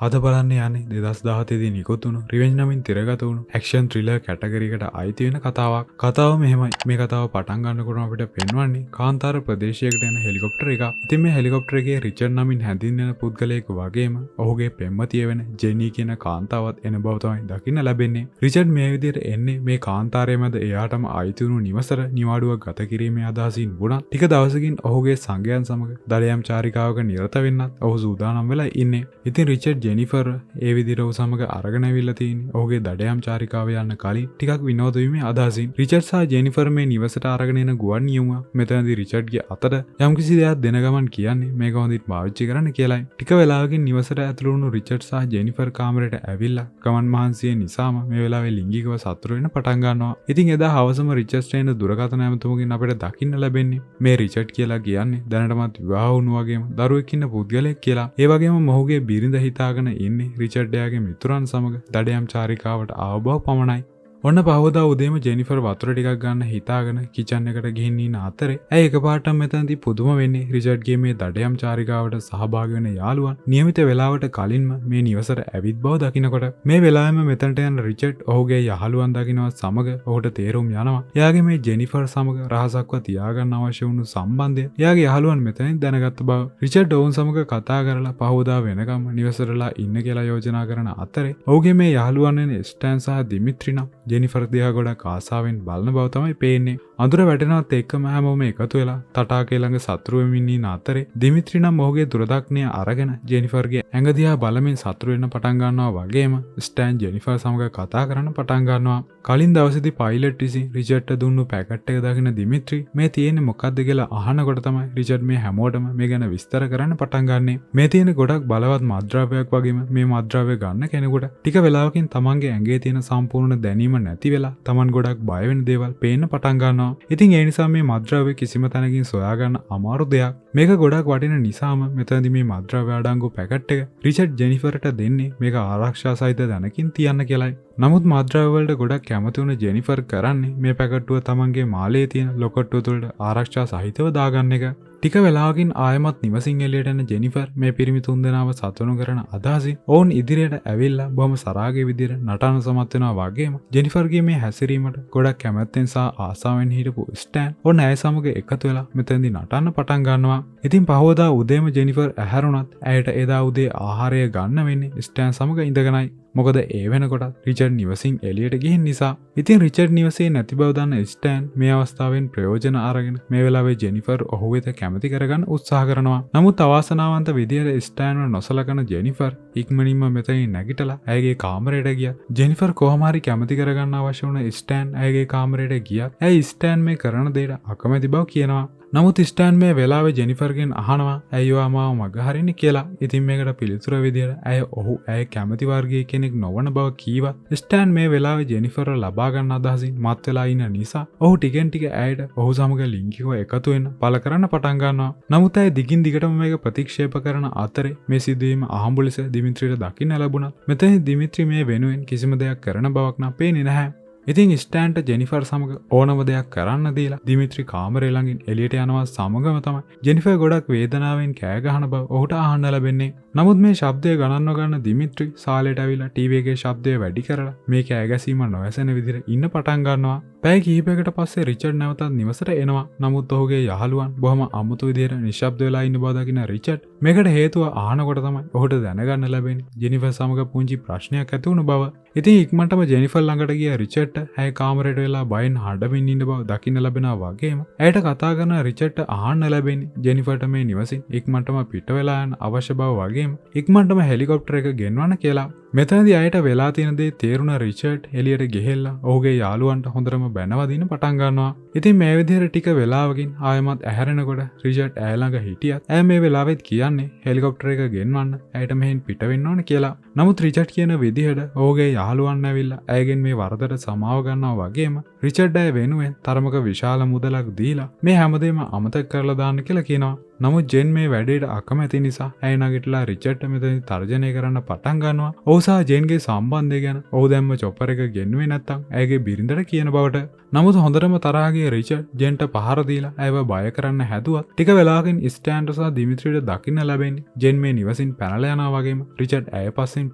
අද බලන්න යන්නේ 2017 දී නිකුත් වුණු රිවෙන්ජ් නමින් තිරගත වුණු ඇක්ෂන් ත්‍රිලර් කැටගරියකට අයිති වෙන කතාවක්. කතාව මෙහෙමයි. මේ කතාව පටන් ගන්නකොටම අපිට පෙන්වන්නේ කාන්තාර ප්‍රදේශයකට යන හෙලිකොප්ටර් එකක්. ඉතින් මේ හෙලිකොප්ටර් එකේ රිචඩ් නමින් හැඳින්වෙන පුද්ගලයෙකු වගේම ඔහුගේ පෙම්වතිය වෙන ජෙනී කියන කාන්තාවත් එන බව තමයි දකින්න ලැබෙන්නේ. රිචඩ් මේ විදිහට එන්නේ මේ කාන්තාරයේ මැද එයාටම අයිති වුණු නිවසට නිවාඩුවක් ගත කිරීමේ අදහසින් වුණත් ටික දවසකින් ඔහුගේ සංගයන් සමග දඩයම් චාරිකාවක නිරත වෙන්නත් ඔහු සූදානම් වෙලා ඉන්නේ. ඉතින් රිචඩ් ජෙනිෆර් ඒ විදිහට ඔහු සමග අරගෙන ඇවිල්ලා තියෙන්නේ ඔහුගේ දඩයම් චාරිකාව යන්න කලින් ටිකක් විනෝද වීමේ අදහසින්. රිචඩ් සහ ජෙනිෆර් මේ නිවසට අරගෙන එන ගුවන් නියමුවා මෙතනදී රිචඩ්ගේ අතට යම්කිසි දෙයක් දෙන ගමන් කියන්නේ මේක හොඳින් පාවිච්චි කරන්න කියලායි. ටික වෙලාවකින් නිවසට ඇතුළු වුණු රිචඩ් සහ ජෙනිෆර් කාමරයට ඇවිල්ලා ගමන් මහන්සිය නිසාම මේ වෙලාවේ ලිංගිකව සතුරු වෙන්න පටන් ගන්නවා. ඉතින් එදා හවසම රිචඩ්ට එන දුරකථන ඇමතුමකින් අපිට දකින්න ලැබෙන්නේ මේ රිචඩ් කියලා කියන්නේ දැනටමත් විවාහ වුණු වගේම දරුවෙක් ඉන්න පුද්ගලයෙක් කියලා. ඒ වගේම මොහුගේ බිරිඳ හිතාගෙන ඉන්නේ රිචඩ් එයාගේ මිතුරන් සමග දඩයම් චාරිකාවට ආව බව පමණයි. ඔන්න පහවදා උදේම ජෙනිෆර් වතුර ටිකක් ගන්න හිතාගෙන කිචන් එකට ගිහින් ඉන්න අතරේ ඇයි එකපාරටම මෙතනදී පුදුම වෙන්නේ රිචඩ්ගේ මේ දඩයම් චාරිකාවට සහභාගී වෙන යාළුවන් නියමිත වෙලාවට කලින්ම මේ නිවසට ඇවිත් බව දකිනකොට මේ වෙලාවෙම මෙතනට යන රිචඩ් ඔහුගේ යහළුවන් දකින්නවත් සමග ඔහුට තේරුම් යනවා එයාගේ මේ ජෙනිෆර් සමග රහසක්ව තියාගන්න අවශ්‍ය වුණු සම්බන්ධය එයාගේ යහළුවන් මෙතනින් දැනගත්ත බව රිචඩ් ඔවුන් සමග කතා කරලා පහවදා වෙනකම් නිවසටලා ඉන්න කියලා යෝජනා කරන අතරේ ඔහුගේ මේ යහළුවන් වෙන ස්ටෑන් සහ දිමිත්‍රි නම් ජෙනිෆර් දිහා ගොඩක් ආසාවෙන් බලන බව තමයි පේන්නේ. අඳුර වැටෙනවත් එක්කම හැමෝම එකතු වෙලා තටාකේ ළඟ සතුරු වෙමින් ඉන්න අතරේ දිමිත්‍රි නම් ඔහුගේ දුරදක්නය අරගෙන ජෙනිෆර්ගේ ඇඟ දිහා බලමින් සතුරු වෙන්න පටන් ගන්නවා වගේම ස්ටෑන් ජෙනිෆර් සමග කතා කරන්න පටන් ගන්නවා. කලින් දවසේදී පයිලට් විසින් රිචඩ්ට දුන්නු පැකට් එක දකින දිමිත්‍රි මේ තියෙන්නේ මොකක්ද කියලා අහනකොට තමයි රිචඩ් මේ හැමෝටම මේ ගැන විස්තර කරන්න පටන් ගන්නෙ. මේ තියෙන ගොඩක් බලවත් මත්ද්‍රව්‍යයක් වගේම මේ මත්ද්‍රව්‍ය ගන්න කෙනෙකුට ටික වෙලාවකින් තමන්ගේ ඇඟේ තියෙන සම්පූර්ණ දැනීම නැති වෙලා තමන් ගොඩක් බය වෙන දේවල් පේන්න පටන් ගන්නවා. ඉතින් ඒ නිසා මේ මත්ද්‍රව්‍ය කිසිම තැනකින් සොයාගන්න අමාරු දෙයක්. මේක ගොඩක් වටින නිසාම මෙතනදී මේ මත්ද්‍රව්‍ය අඩංගු පැකට් එක රිචඩ් ජෙනිෆර්ට දෙන්නේ මේක ආරක්ෂා සහිත දැනකින් තියන්න කියලායි. නමුත් මත්ද්‍රව්‍ය වලට ගොඩක් කැමති වුණ ජෙනිෆර් කරන්නේ මේ පැකට්ටුව තමන්ගේ මාලේ තියෙන ලොකට්ටුව තුළට ආරක්ෂා සහිතව දාගන්න එක. ටික වෙලාවකින් ආයමත් නිවසින් එළියට එන ජෙනිෆර් මේ පිරිමි තුන්දෙනාව සතුටු කරන අදහසින් ඔවුන් ඉදිරියට ඇවිල්ලා බොහොම සරාගේ විදිහට නටන සමත් වෙනවා වගේම ජෙනිෆර්ගේ මේ හැසිරීමට ගොඩක් කැමැත්තෙන් සහ ආසාවෙන් හිටපු ස්ටෑන් ඔන්න ඇය සමග එකතු වෙලා මෙතෙන්දී නටන්න පටන් ගන්නවා. ඉතින් පහවදා උදේම ජෙනිෆර් ඇහැරුණත් ඇයට එදා උදේ ආහාරය ගන්න වෙන්නේ ස්ටෑන් සමග ඉඳගෙනයි. මොකද ඒ වෙනකොට රිචඩ් නිවසින් එළියට ගිහින් නිසා. ඉතින් රිචඩ් නිවසේ නැති බව දන්න ස්ටෑන් මේ අවස්ථාවෙන් ප්‍රයෝජන අරගෙන මේ වෙලාවේ ජෙනිෆර් ඔහු වෙත කැමති කරගන්න උත්සාහ කරනවා. නමුත් අවාසනාවන්ත විදියට ස්ටෑන්ව නොසලකන ජෙනිෆර් ඉක්මනින්ම මෙතනින් නැගිටලා ඇයගේ කාමරයට ගියා. ජෙනිෆර් කොහොම හරි කැමති කරගන්න අවශ්‍ය වුණ ස්ටෑන් ඇයගේ කාමරයට ගියා. ඇයි ස්ටෑන් මේ කරන දේට අකමැති බව කියනවා. නමුත් ස්ටෑන් මේ වෙලාවේ ජෙනිෆර්ගෙන් අහනවා ඇයිවා මාව මගහරින්නේ කියලා. ඉතින් මේකට පිළිතුර විදියට ඇය ඔහු ඇය කැමති වර්ගයේ කෙනෙක් නොවන බව කීවත් ස්ටෑන් මේ වෙලාවේ ජෙනිෆර්ව ලබා ගන්න අදහසින් මත් වෙලා ඉන්න නිසා ඔහු ටිකෙන් ටික ඇයට ඔහු සමග ලිංගිකව එකතු වෙන්න පළ කරන්න පටන් ගන්නවා. නමුත් ඇය දිගින් දිගටම මේක ප්‍රතික්ෂේප කරන අතරේ මේ සිදුවීම අහඹු ලෙස දිමිත්‍රිට දකින්න ලැබුණා. මෙතන දිමිත්‍රි මේ වෙනුවෙන් කිසිම දෙයක් කරන බවක් නම් පේන්නේ නැහැ. ඉතින් ස්ටෑන්ට ජෙනිෆර් සමග ඕනම දෙයක් කරන්න දීලා දිමිත්‍රි කාමරේ ළඟින් එළියට යනවා සමගම තමයි ජෙනිෆර් ගොඩක් වේදනාවෙන් කෑ ගහන බව ඔහුට අහන්න ලැබෙන්නේ. නමුත් මේ ශබ්දය ගණන්ව ගන්න දිමිත්‍රි සාලේට ඇවිල්ලා ටීවී එකේ ශබ්දය වැඩි කරලා මේ කෑ ගැසීම නොඇසෙන විදිහට ඉන්න පටන් ගන්නවා. පැය කිහිපයකට පස්සේ රිචඩ් නැවතත් නිවසට එනවා. නමුත් ඔහුගේ යහළුවන් බොහොම අමුතු විදිහට නිශ්ශබ්ද වෙලා ඉන්න බව දකින රිචඩ් මේකට හේතුව අහනකොට තමයි ඔහුට දැනගන්න ලැබෙන්නේ ජෙනිෆර් සමග පුංචි ප්‍රශ්නයක් ඇති වුණු බව. ඉතින් ඉක්මනටම ජෙනිෆර් ළඟට ගිය රිචඩ්ට ඇය කාමරයට වෙලා බයෙන් හඬමින් ඉන්න බව දකින්න ලැබෙනවා වගේම ඇයට කතා කරන රිචඩ්ට අහන්න ලැබෙන්නේ ජෙනිෆර්ට මේ නිවසින් ඉක්මනටම පිට වෙලා යන අවශ්‍ය බව වගේම ඉක්මනටම හෙලිකොප්ටර් එක ගෙන්වන්න කියලා. මෙතනදී අයට වෙලා තියෙන දේ තේරුණ රිචඩ් එළියට ගෙහෙල්ලා ඔහුගේ යාළුවන්ට හොඳටම බැනවදින්න පටන් ගන්නවා. ඉතින් මේ විදිහට ටික වෙලාවකින් ආයමත් ඇහැරෙනකොට රිචඩ් ඇය ළඟ හිටියත් ඇය මේ වෙලාවෙත් කියන්නේ හෙලිකොප්ටර් එක ගෙන්වන්න ඇයට මෙහෙන් පිට වෙන්න ඕන කියලා. නමුත් රිචඩ් කියන විදිහට ඔහුගේ යාළුවන් ඇවිල්ලා ඇයගෙන් මේ වරදට සමාව ගන්නවා වගේම රිචඩ් ඇය වෙනුවෙන් තරමක විශාල මුදලක් දීලා මේ හැමදේම අමතක කරලා දාන්න කියලා කියනවා. නමුත් ජෙන් මේ වැඩේට අකමැති නිසා ඇය නගිටලා රිචඩ්ට මෙතනින් තර්ජනය කරන්න පටන් ගන්නවා. ඔහු සහ ජේන්ගේ සම්බන්ධය ගැන. ඔහු දැම්ම චොපර් එක ගෙන්නුවේ නැත්තම් ඇයගේ බිරිඳට කියන බවට. නමුත් හොඳටම තරහා ගිය රිචඩ් ජෙන්ට පහර දීලා ඇයව බය කරන්න හැදුවත් ටික වෙලාවකින් ස්ටෑන්ට් සහ දිමිත්‍රියට දකින්න ලැබෙන්නේ ජෙන් මේ නිවසින් පැනලා යනවා වගේම රිචඩ් ඇය පස්සෙන්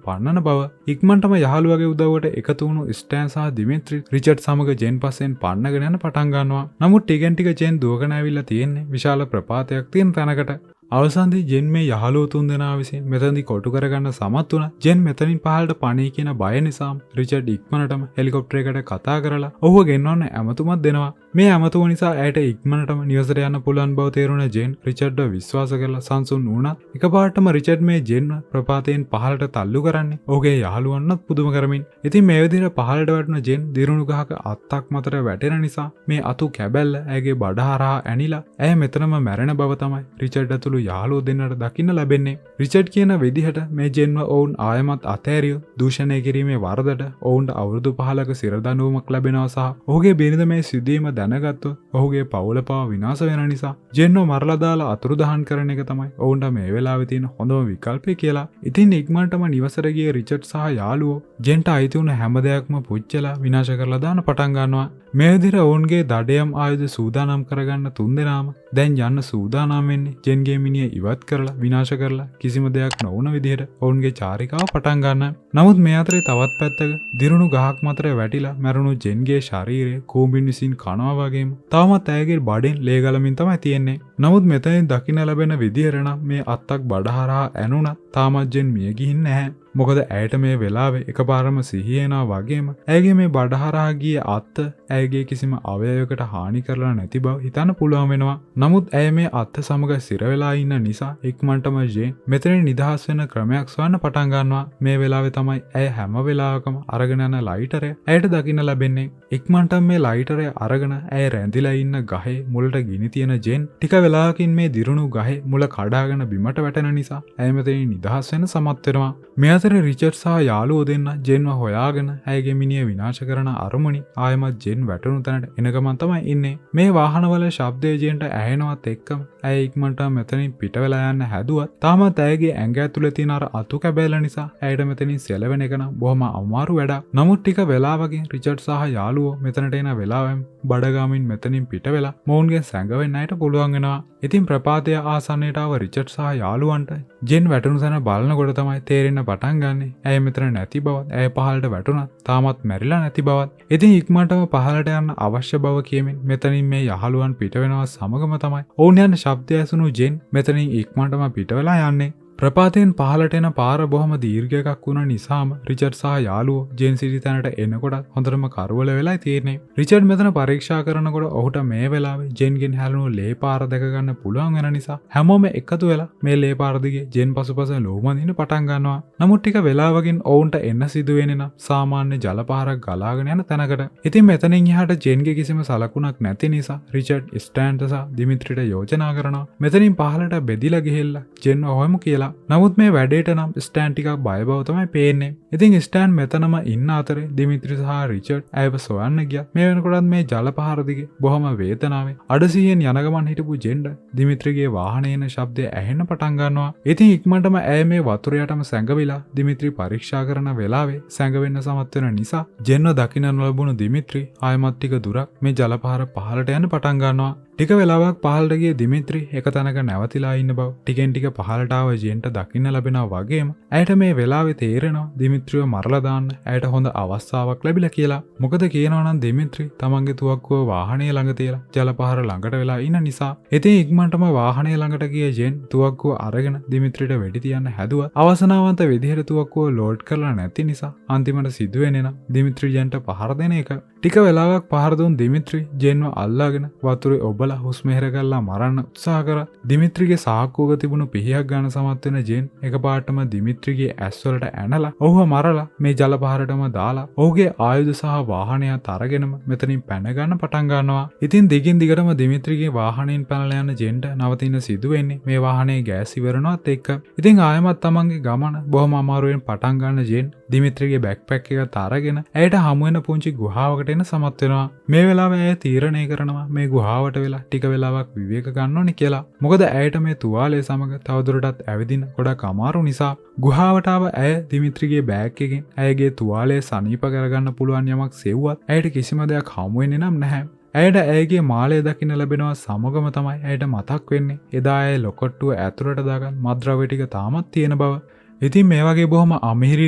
පන්නන බව. ඉක්මනටම යහළුවගේ උදව්වට එකතු වුණු ස්ටෑන් සහ දිමිත්‍රි රිචඩ් සමග ජෙන් පස්සෙන් පන්නගෙන යන පටන් ගන්නවා. නමුත් ටිකෙන් ටික ජෙන් දුවගෙන ඇවිල්ලා තියෙන්නේ විශාල ප්‍රපාතයක් තියෙන තැනකට. අවසන්දී ජෙන් මේ යහළුවෝ තුන්දෙනා විසින් මෙතනදී කොටු කරගන්න සමත් වුණා. ජෙන් මෙතනින් පහළට පණී කියන බය නිසා රිචඩ් ඉක්මනටම හෙලිකොප්ටර් එකට කතා කරලා ඔහුව ගෙන්වන්න ඇමතුමක් දෙනවා. මේ ඇමතුම නිසා ඇයට ඉක්මනටම නිවසට යන්න පුළුවන් බව තේරුණ ජෙන් රිචඩ්ව විශ්වාස කරලා සංසුන් වුණා. එකපාරටම රිචඩ් මේ ජෙන්ව ප්‍රපාතයෙන් පහළට තල්ලු කරන්නේ ඔහුගේ යහළුවන්වත් පුදුම කරමින්. ඉතින් මේ විදිහට පහළට වැටුණ ජෙන් දිරුණු ගහක අත්තක් මතට වැටෙන නිසා මේ අතු කැබැල්ල ඇගේ බඩ හරහා ඇනිලා ඇය මෙතනම මැරෙන බව තමයි රිචඩ් ඇතුළු යාළුවෝ දෙන්නට දකින්න ලැබෙන්නේ. රිචඩ් කියන විදිහට මේ ජෙන්ව ඔවුන් ආයමත් අතෑරියෝ දූෂණය කිරීමේ වරදට ඔවුන්ට අවුරුදු 15ක සිරදඬුවමක් ලැබෙනවා සහ ඔහුගේ බිරිඳ මේ සිදුවීම දැනගත්තොත් ඔහුගේ පවුල පවා විනාශ වෙන නිසා ජෙන්ව මරලා දාලා අතුරුදහන් කරන එක තමයි ඔවුන්ට මේ වෙලාවේ තියෙන හොඳම විකල්පය කියලා. ඉතින් ඉක්මනටම නිවසට ගිය රිචඩ් සහ යාළුවෝ ජෙන්ට අයිති වුණ හැම දෙයක්ම පුච්චලා විනාශ කරලා දාන්න පටන් ගන්නවා. මේ විදිහට ඔවුන්ගේ දඩයම් ආයුධ සූදානම් කරගන්න තුන්දෙනාම දැන් යන්න සූදානම් වෙන්නේ ජෙන්ගේ මිනිහ ඉවත් කරලා විනාශ කරලා කිසිම දෙයක් නොවුන විදිහට ඔවුන්ගේ චාරිකාව පටන් ගන්න. නමුත් මේ අතරේ තවත් පැත්තක දිරුණු ගහක් මතර වැටිලා මැරුණු ජෙන්ගේ ශරීරය කූඹින් විසින් කනවා වගේම තවමත් ඇයගේ බඩෙන් ලේ ගලමින් තමයි තියෙන්නේ. නමුත් මෙතනින් දකින්න ලැබෙන විදිහට නම් මේ අත්තක් බඩ හරහා ඇනුණත් තාමත් ජෙන් මිය ගිහින් නැහැ. මොකද ඇයට මේ වෙලාවේ එකපාරම සිහිය එනවා වගේම ඇයගේ මේ බඩ හරහා ගිය අත්ත ඇයගේ කිසිම අවයවයකට හානි කරලා නැති බව හිතන්න පුළුවන් වෙනවා. නමුත් ඇය මේ අත්ත සමග සිර වෙලා ඉන්න නිසා ඉක්මනටම ජේන් මෙතනින් නිදහස් වෙන ක්‍රමයක් සොයන්න පටන් ගන්නවා. මේ වෙලාවේ තමයි ඇය හැම වෙලාවකම අරගෙන යන ලයිටරය ඇයට දකින්න ලැබෙන්නේ. ඉක්මනටම මේ ලයිටරය අරගෙන ඇය රැඳිලා ඉන්න ගහේ මුලට ගිනි තියෙන ජේන් ටික වෙලාවකින් මේ දිරුණු ගහේ මුල කඩාගෙන බිමට වැටෙන නිසා ඇය මෙතනින් නිදහස් වෙන්න සමත් වෙනවා. මේ අතර රිචඩ් සහ යාළුවෝ දෙන්න ජෙන්ව හොයාගෙන ඇයගේ මිනිහ විනාශ කරන අරමුණි ආයමත් ජෙන් වැටුණු තැනට එන ගමන් තමයි ඉන්නේ. මේ වාහනවල ශබ්දය ජෙන්ට ඇහෙනවත් එක්කම ඇය ඉක්මනට මෙතනින් පිට වෙලා යන්න හැදුවත් තාමත් ඇයගේ ඇඟ ඇතුලේ තියෙන අර අතු කැබැල්ල නිසා ඇයට මෙතනින් සෙලවෙන එක නම් බොහොම අමාරු වැඩක්. නමුත් ටික වෙලාවකින් රිචඩ් සහ යාළුවෝ මෙතනට එන වෙලාවෙම බඩගාමින් මෙතනින් පිට වෙලා මොවුන්ගෙන් සැඟවෙන්න ඇයට පුළුවන් වෙනවා. ඉතින් ප්‍රපාතය ආසන්නයට ආව රිචඩ් සහ යාළුවන්ට ජෙන් වැටුණු තැන බලනකොට තමයි තේරෙන්න පටන් ගන්නේ ඇය මෙතන නැති බවත් ඇය පහළට වැටුණත් තාමත් මැරිලා නැති බවත්. ඉතින් ඉක්මනටම පහළට යන්න අවශ්‍ය බව කියමින් මෙතනින් මේ යහළුවන් පිට වෙනවා සමගම තමයි ඔවුන් යන ශබ්දය ඇසුණු ජෙන් මෙතනින් ඉක්මනටම පිට වෙලා යන්නේ. ප්‍රපාතයෙන් පහළට එන පාර බොහොම දීර්ඝයක් වුණ නිසාම රිචඩ් සහ යාළුවෝ ජෙන් සිටි තැනට එනකොට හොඳටම කරවල වෙලා තියෙන්නේ. රිචඩ් මෙතන පරීක්ෂා කරනකොට ඔහුට මේ වෙලාවේ ජෙන්ගෙන් හැලුණු ලේ පාර දැක ගන්න පුළුවන් වෙන නිසා හැමෝම එකතු වෙලා මේ ලේ පාර දිගේ ජෙන් පසුපස ලෝමදින්න පටන් ගන්නවා. නමුත් ටික වෙලාවකින් ඔවුන්ට එන්න සිදු වෙන්නේ නම් සාමාන්‍ය ජල පාරක් ගලාගෙන යන තැනකට. ඉතින් මෙතනින් එහාට ජෙන්ගේ කිසිම සලකුණක් නැති නිසා රිචඩ් ස්ටෑන්ට් සහ දිමිත්‍රිට යෝජනා කරනවා මෙතනින් පහළට බෙදිලා ගිහිල්ලා ජෙන්ව හොයමු කියලා. නමුත් මේ වැඩේට නම් ස්ටෑන් ටිකක් බය බව තමයි පේන්නේ. ඉතින් ස්ටෑන් මෙතනම ඉන්න අතරේ දිමිත්‍රි සහ රිචඩ් ඇයව සොයන්න ගියා. මේ වෙනකොටත් මේ ජල පහර දිගේ බොහොම වේදනාවෙන් අඩසියෙන් යන ගමන් හිටපු ජෙන්ඩ දිමිත්‍රිගේ වාහනේ එන ශබ්දය ඇහෙන්න පටන් ගන්නවා. ඉතින් ඉක්මනටම ඇය මේ වතුර යටම සැඟවිලා දිමිත්‍රි පරීක්ෂා කරන වෙලාවේ සැඟවෙන්න සමත් වෙන නිසා ජෙන්ව දකින්න නොලබුණු දිමිත්‍රි ආයමත් ටික දුරක් මේ ජල පහර පහළට යන්න පටන් ගන්නවා. ටික වෙලාවක් පහළට ගිය දිමිත්‍රි එක තැනක නැවතිලා ඉන්න බව ටිකෙන් ටික පහළට ආව ජෙන්ට දකින්න ලැබෙනවා වගේම ඇයට මේ වෙලාවේ තේරෙනවා දිමිත්‍රිව මරලා දාන්න ඇයට හොඳ අවස්ථාවක් ලැබිලා කියලා. මොකද කියනවා නම් දිමිත්‍රි තමන්ගේ තුවක්කුව වාහනේ ළඟ තියලා ජල පහර ළඟට වෙලා ඉන්න නිසා. ඉතින් ඉක්මනටම වාහනේ ළඟට ගිය ජෙන් තුවක්කුව අරගෙන දිමිත්‍රිට වෙඩි තියන්න හැදුවා. අවසනාවන්ත විදිහට තුවක්කුව ලෝඩ් කරලා නැති නිසා අන්තිමට සිදු වෙන්නේ නම් දිමිත්‍රි ජෙන්ට පහර දෙන එක. ටික වෙලාවක් පහර දුන් දිමිත්‍රි ජෙන්ව අල්ලාගෙන වතුරේ ඔබලා හුස්ම හෙර කරලා මරන්න උත්සාහ කරා. දිමිත්‍රිගේ සාක්කුවක තිබුණු පිහියක් ගන්න සමත් වෙන ජෙන් එකපාරටම දිමිත්‍රිගේ ඇස් වලට ඇනලා ඔහුව මරලා මේ ජල පහරටම දාලා ඔහුගේ ආයුධ සහ වාහනයත් අරගෙනම මෙතනින් පැන ගන්න පටන් ගන්නවා. ඉතින් දිගින් දිගටම දිමිත්‍රිගේ වාහනයෙන් පැනලා යන ජෙන්ට නවතින්න සිදු වෙන්නේ මේ වාහනේ ගෑස් ඉවරනවත් එක්ක. ඉතින් ආයමත් තමන්ගේ ගමන බොහොම අමාරුවෙන් පටන් ගන්න ජෙන් දිමිත්‍රිගේ බැක්පැක් එකත් අරගෙන ඇයට හමු වෙන පුංචි ගුහාවකට එන සමත් වෙනවා. මේ වෙලාවේ ඇය තීරණය කරනවා මේ ගුහාවට වෙලා ටික වෙලාවක් විවේක ගන්න ඕනේ කියලා. මොකද ඇයට මේ තුවාලය සමග තවදුරටත් ඇවිදින්න ගොඩක් අමාරු නිසා. ගුහාවට ආව ඇය දිමිත්‍රිගේ බෑග් එකෙන් ඇයගේ තුවාලය සනීප කරගන්න පුළුවන් යමක් සෙව්වත් ඇයට කිසිම දෙයක් හමු වෙන්නේ නම් නැහැ. ඇයට ඇයගේ මාලය දකින්න ලැබෙනවා සමගම තමයි ඇයට මතක් වෙන්නේ එදා ඇය ලොකොට්ටුව ඇතුළට දාගන්න මත්ද්‍රව්‍ය ටික තාමත් තියෙන බව. ඉතින් මේ වගේ බොහොම අමිහිරි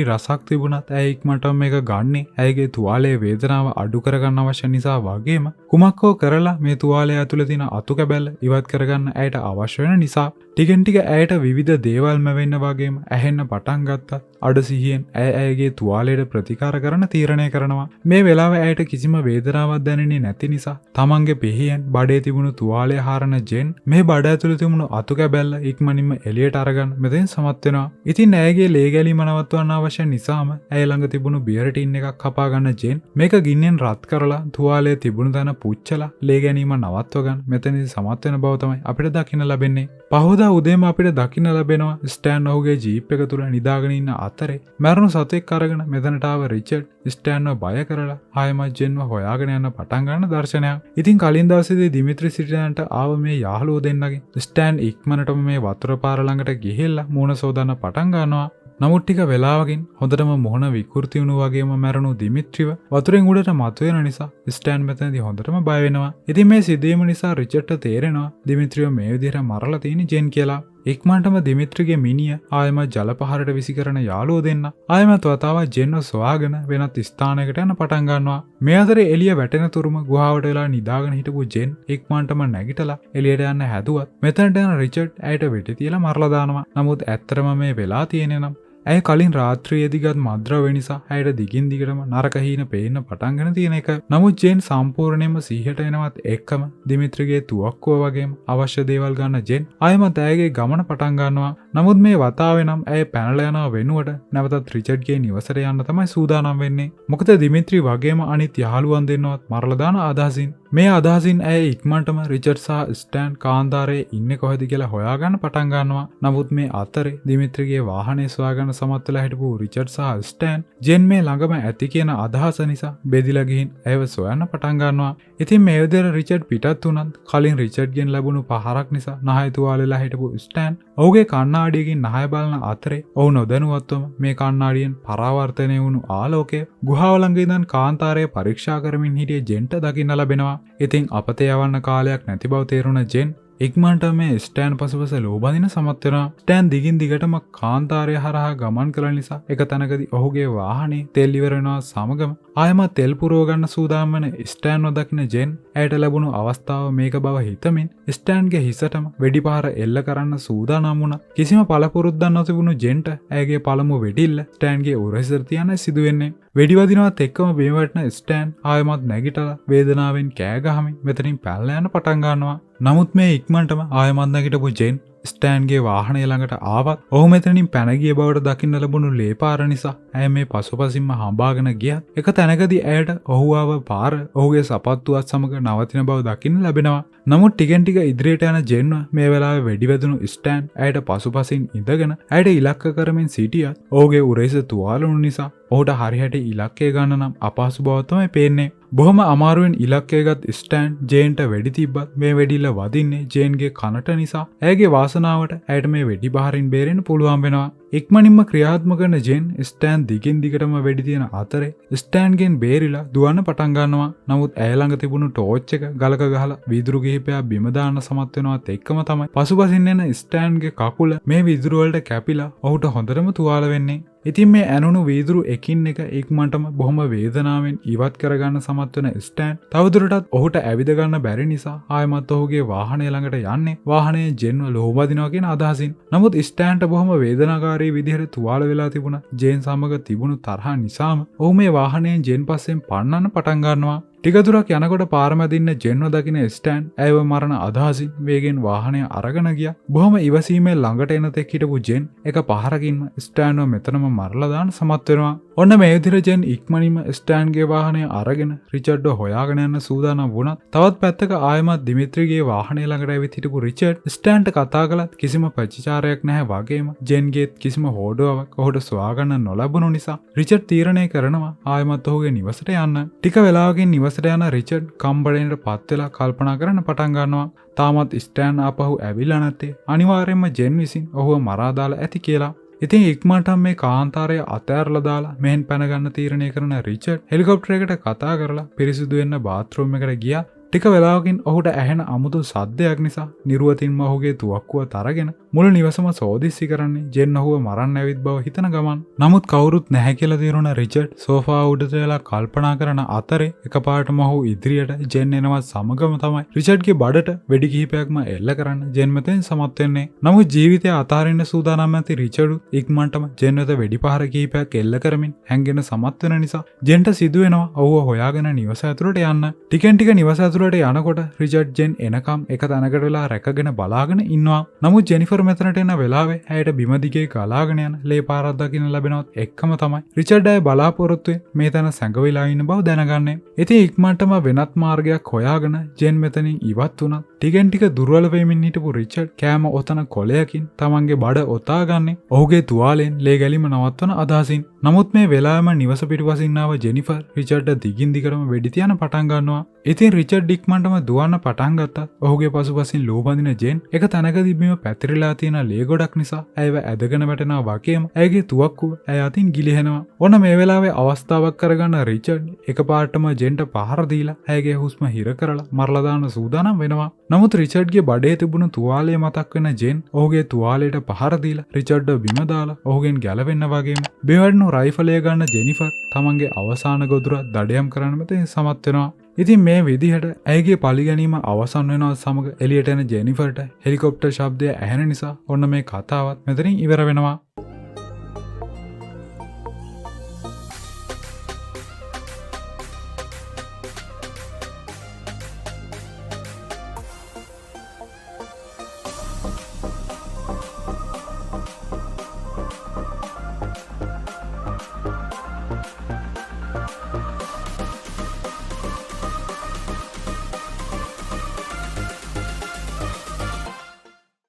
රසක් තිබුණත් ඇය ඉක්මනටම මේක ගන්නේ ඇයගේ තුවාලයේ වේදනාව අඩු කරගන්න අවශ්‍ය නිසා වගේම කුමක් හෝ කරලා මේ තුවාලය ඇතුළේ තියෙන අතු කැබැල්ල ඉවත් කරගන්න ඇයට අවශ්‍ය වෙන නිසා ටිකෙන් ටික ඇයට විවිධ දේවල් මැවෙන්න වගේම ඇහෙන්න පටන් ගත්තා. අඩ සිහියෙන් ඇය ඇයගේ තුවාලයට ප්‍රතිකාර කරන්න තීරණය කරනවා. මේ වෙලාවේ ඇයට කිසිම වේදනාවක් දැනෙන්නේ නැති නිසා තමන්ගේ පිහියෙන් බඩේ තිබුණු තුවාලය හරන ජෙන් මේ බඩ ඇතුළේ තිබුණු අතු කැබැල්ල ඉක්මනින්ම එළියට අරගන්න මෙතෙන් සමත් වෙනවා. ඉතින් ඇයගේ ලේ ගැලීම නවත්වන්න අවශ්‍ය නිසාම ඇය ළඟ තිබුණු බියර් ටින් එකක් කපා ගන්න ජෙන් මේක ගින්නෙන් රත් කරලා තුවාලයේ තිබුණු තැන පුච්චලා ලේ ගැනීම නවත්ව ගන්න මෙතනදී සමත් වෙන බව තමයි අපිට දකින්න ලැබෙන්නේ. පහවදා උදේම අපිට දකින්න ලැබෙනවා ස්ටෑන් ඔහුගේ ජීප් එක තුල නිදාගෙන ඉන්න අතරේ මරුණු සතෙක් අරගෙන මෙතනට ආව රිචඩ් ස්ටෑන්ව බය කරලා ආයමත් ජෙන්ව හොයාගෙන යන පටන් ගන්න දර්ශනයක්. ඉතින් කලින් දවසේදී දිමිත්‍රි සිටිනන්ට ආව මේ යාළුවෝ දෙන්නගේ ස්ටෑන් ඉක්මනටම මේ වතුර පාර ළඟට ගිහිල්ලා මූණ සෝදන්න පටන් ගන්නවා. නමුත් ටික වෙලාවකින් හොඳටම මොහොන විකෘති වුණු වගේම මැරුණු දිමිත්‍රිව වතුරෙන් උඩට මතුවෙන නිසා ස්ටෑන් මෙතනදී හොඳටම බය වෙනවා. ඉතින් මේ සිදුවීම නිසා රිචඩ්ට තේරෙනවා දිමිත්‍රිව මේ විදිහට මරලා තියෙන ජෙන් කියලා. ඉක්මනටම දිමිත්‍රිගේ මිනිය ආයමත් ජල පහරට විසි කරන යාළුවෝ දෙන්න ආයමත් වතාවක් ජෙන්ව සොයාගෙන වෙනත් ස්ථානයකට යන පටන් ගන්නවා. මේ අතරේ එළිය වැටෙන තුරුම ගුහාවට වෙලා නිදාගෙන හිටපු ජෙන් ඉක්මනටම නැගිටලා එළියට යන්න හැදුවත් මෙතනට යන රිචඩ් ඇයට වෙටි තියලා මරලා දානවා. නමුත් ඇත්තටම මේ වෙලා තියෙන්නේ නම් ඇය කලින් රාත්‍රියේදී ගත් මද්ද්‍රව්‍ය නිසා ඇයට දිගින් දිගටම නරක හීන පේන්න පටන්ගෙන තියෙන එක. නමුත් ජෙන් සම්පූර්ණයෙන්ම සිහියට එනවත් එක්කම දිමිත්‍රිගේ තුවක්කුව වගේම අවශ්‍ය දේවල් ගන්න ජෙන් ආයමත් ඇයගේ ගමන පටන් ගන්නවා. නමුත් මේ වතාවේ නම් ඇය පැනලා යනවා වෙනුවට නැවතත් රිචඩ්ගේ නිවසට යන්න තමයි සූදානම් වෙන්නේ. මොකද දිමිත්‍රි වගේම අනිත් යාළුවන් දෙන්නවත් මරලා දාන අදහසින්. මේ අදහසින් ඇය ඉක්මනටම රිචඩ් සහ ස්ටෑන් කාන්තාරයේ ඉන්නේ කොහෙද කියලා හොයාගන්න පටන් ගන්නවා. නමුත් මේ අතරේ දිමිත්‍රිගේ වාහනේ සොයාගන්න සමත් වෙලා හිටපු රිචඩ් සහ ස්ටෑන් ජෙන් මේ ළඟම ඇති කියන අදහස නිසා බෙදිලා ගිහින් ඇයව සොයන්න පටන් ගන්නවා. ඉතින් මේ විදිහට රිචඩ් පිටත් වුණත් කලින් රිචඩ්ගෙන් ලැබුණු පහරක් නිසා නහය තුවාලෙලා හිටපු ස්ටෑන් ඔහුගේ කණ්ණාඩියකින් නහය බලන අතරේ ඔහු නොදැනුවත්වම මේ කණ්ණාඩියෙන් පරාවර්තනය වුණු ආලෝකය ගුහාව ළඟ ඉඳන් කාන්තාරය පරීක්ෂා කරමින් හිටිය ජෙන්ට දකින්න ලැබෙනවා. ඉතින් අපතේ යවන්න කාලයක් නැති බව තේරුණ ජෙන් ඉක්මනට මේ ස්ටෑන් පසුපස ලෝබඳින සමත් වෙනවා. ස්ටෑන් දිගින් දිගටම කාන්තාරය හරහා ගමන් කළ නිසා එක තැනකදී ඔහුගේ වාහනේ තෙල් ඉවර වෙනවා සමගම ආයමත් තෙල් පුරව ගන්න සූදානම් වෙන ස්ටෑන්ව දකින ජෙන් ඇයට ලැබුණු අවස්ථාව මේක බව හිතමින් ස්ටෑන්ගේ හිසටම වෙඩි පහර එල්ල කරන්න සූදානම් වුණා. කිසිම පළපුරුද්දක් නොතිබුණු ජෙන්ට ඇයගේ පළමු වෙඩිල්ල ස්ටෑන්ගේ උරහිසට තියන්න සිදු වෙන්නේ. වෙඩිවදිනවත් එක්කම බිම වැටෙන ස්ටෑන් ආයමත් නැගිටලා වේදනාවෙන් කෑ ගහමින් මෙතනින් පැනලා යන්න පටන් ගන්නවා. නමුත් මේ ඉක්මනටම ආයමත් නැගිටපු ජෙන් ස්ටෑන්ගේ වාහනය ළඟට ආවත් ඔහු මෙතනින් පැන ගිය බවට දකින්න ලැබුණු ලේ පාර නිසා ඇය මේ පසුපසින්ම හඹාගෙන ගියත් එක තැනකදී ඇයට ඔහු ආව පාර ඔහුගේ සපත්තුවත් සමග නවතින බව දකින්න ලැබෙනවා. නමුත් ටිකෙන් ටික ඉදිරියට යන ජෙන්ව මේ වෙලාවේ වෙඩිවැදුණු ස්ටෑන් ඇයට පසුපසින් ඉඳගෙන ඇයට ඉලක්ක කරමින් සිටියත් ඔහුගේ උරහිස තුවාල වුණු නිසා ඔහුට හරියට ඉලක්කය ගන්න නම් අපහසු බව තමයි පේන්නේ. බොහොම අමාරුවෙන් ඉලක්කය ගත් ස්ටෑන් ජේන්ට වෙඩි තිබ්බත් මේ වෙඩිල්ල වදින්නේ ජේන්ගේ කනට නිසා ඇයගේ වාසනාවට ඇයට මේ වෙඩි බහරින් බේරෙන්න පුළුවන් වෙනවා. ඉක්මනින්ම ක්‍රියාත්මක කරන ජෙන් ස්ටෑන් දිගින් දිගටම වෙඩි තියන අතරේ ස්ටෑන්ගෙන් බේරිලා දුවන්න පටන් ගන්නවා. නමුත් ඇය ළඟ තිබුණු ටෝච් එක ගලක ගහලා වීදුරු කිහිපයක් බිම දාන්න සමත් වෙනවත් එක්කම තමයි පසුපසින් එන ස්ටෑන්ගේ කකුල මේ වීදුරු වලට කැපිලා ඔහුට හොඳටම තුවාල වෙන්නේ. ඉතින් මේ ඇනුණු වීදුරු එකින් එක ඉක්මනටම බොහොම වේදනාවෙන් ඉවත් කරගන්න සමත් වෙන ස්ටෑන් තවදුරටත් ඔහුට ඇවිද ගන්න බැරි නිසා ආයමත් ඔහුගේ වාහනය ළඟට යන්නේ වාහනයේ ජෙන්ව ලෝබදිනවා කියන අදහසින්. නමුත් ස්ටෑන්ට බොහොම වේදනාකාරී විදිහට තුවාල වෙලා තිබුණා ජේන් සමග තිබුණු තරහ නිසාම ඔහු මේ වාහනයෙන් ජෙන් පස්සෙන් පන්නන්න පටන් ගන්නවා. ටික දුරක් යනකොට පාරමැදින්න ජෙන්ව දකින ස්ටෑන් ඇයව මරණ අදහසින් වේගෙන් වාහනය අරගෙන ගියා. බොහොම ඉවසීමෙන් ළඟට එන තෙක් හිටපු ජෙන් එක පහරකින්ම ස්ටෑන්ව මෙතනම මරලා දාන්න සමත් වෙනවා. ඔන්න මේ විදිහට ජෙන් ඉක්මනින්ම ස්ටෑන්ගේ වාහනය අරගෙන රිචඩ්ව හොයාගෙන යන්න සූදානම් වුණත් තවත් පැත්තක ආයමත් දිමිත්‍රිගේ වාහනය ළඟට ඇවිත් හිටපු රිචඩ් ස්ටෑන්ට කතා කළත් කිසිම ප්‍රතිචාරයක් නැහැ වගේම ජෙන්ගේත් කිසිම හෝඩුවක් ඔහුට සොයාගන්න නොලැබුණු නිසා රිචඩ් තීරණය කරනවා ආයමත් ඔහුගේ නිවසට යන්න. ටික වෙලාවකින් නිවසට යන රිචඩ් කම්බඩේට පත් වෙලා කල්පනා කරන්න පටන් ගන්නවා. තාමත් ස්ටෑන් ආපහු ඇවිල්ලා නැත්තේ අනිවාර්යයෙන්ම ජෙන් විසින් ඔහුව මරා දාලා ඇති කියලා. ඉතින් ඉක්මනටම මේ කාන්තාරය අතෑරලා දාලා මෙහෙන් පැන ගන්න තීරණය කරන රිචඩ් හෙලිකොප්ටරයකට කතා කරලා පිරිසිදු වෙන්න බාත්රූම් එකට ගියා. ටික වෙලාවකින් ඔහුට ඇහෙන අමුතු සද්දයක් නිසා නිරුවතින්ම ඔහුගේ තුවක්කුව තරගෙන මුළු නිවසම සෝදිස්සි කරන්නේ ජෙන් ඔහුව මරන්න ඇවිත් බව හිතන ගමන්. නමුත් කවුරුත් නැහැ කියලා තීරුණ රිචඩ් සෝෆා උඩට වෙලා කල්පනා කරන අතරේ එකපාරටම ඔහු ඉදිරියට ජෙන් එනවත් සමගම තමයි රිචඩ්ගේ බඩට වෙඩි කිහිපයක්ම එල්ල කරන්න ජෙන් මෙතෙන් සමත් වෙන්නේ. නමුත් ජීවිතය අතාරින්න සූදානම් නැති රිචඩ් ඉක්මනටම ජෙන් වෙත වෙඩි පහර කිහිපයක් එල්ල කරමින් හැංගෙන සමත් වෙන නිසා ජෙන්ට සිදු වෙනවා ඔහුව හොයාගෙන නිවස ඇතුළට යන්න. ටිකෙන් ටික නිවස ඇතුළට යනකොට රිචඩ් ජෙන් එනකම් එක තැනකට වෙලා රැකගෙන බලාගෙන ඉන්නවා. නමුත් ජෙනිෆර් මෙතනට එන වෙලාවේ ඇයට බිම දිගේ ගලාගෙන යන ලේ පාරක් දකින්න ලැබෙනවත් එක්කම තමයි රිචඩ් අය බලාපොරොත්තු මේ තැන සැඟවිලා ඉන්න බව දැනගන්නේ. ඉතින් ඉක්මනටම වෙනත් මාර්ගයක් හොයාගෙන ජෙන් මෙතනින් ඉවත් වුණා. ටිකෙන් ටික දුර්වල වෙමින් හිටපු රිචඩ් කෑම ඔතන කොලයකින් තමන්ගේ බඩ ඔතාගන්නේ ඔහුගේ තුවාලෙන් ලේ ගැලීම නවත්වන අදහසින්. නමුත් මේ වෙලාවෙම නිවස පිටුපසින් ආව ජෙනිෆර් රිචඩ්ට දිගින් දිගටම වෙඩි තියන පටන් ගන්නවා. ඉතින් රිචඩ් ඉක්මනටම දුවන්න පටන් ගත්තා. ඔහුගේ පසුපසින් ලෝබඳින ජෙන් එක තැනකදී බිම පැතිරිලා තියෙන ලේ ගොඩක් නිසා ඇයව ඇදගෙන වැටෙනවා වගේම ඇයගේ තුවක්කුව ඇය අතින් ගිලිහෙනවා. ඔන්න මේ වෙලාවේ අවස්ථාවක් කරගන්න රිචඩ් එකපාරටම ජෙන්ට පහර දීලා ඇයගේ හුස්ම හිර කරලා මරලා දාන්න සූදානම් වෙනවා. නමුත් රිචඩ්ගේ බඩේ තිබුණු තුවාලය මතක් වෙන ජෙන් ඔහුගේ තුවාලයට පහර දීලා රිචඩ්ව බිම දාලා ඔහුගෙන් ගැලවෙන්න වගේම බෙවැඩුණු රයිෆලය ගන්න ජෙනිෆර් තමන්ගේ අවසාන ගොදුර දඩයම් කරන්න මෙතෙන් සමත් වෙනවා. ඉතින් මේ විදිහට ඇයගේ පලිගැනීම අවසන් වෙනවා සමග එළියට එන ජෙනිෆර්ට හෙලිකොප්ටර් ශබ්දය ඇහෙන නිසා ඔන්න මේ කතාවත් මෙතනින් ඉවර වෙනවා.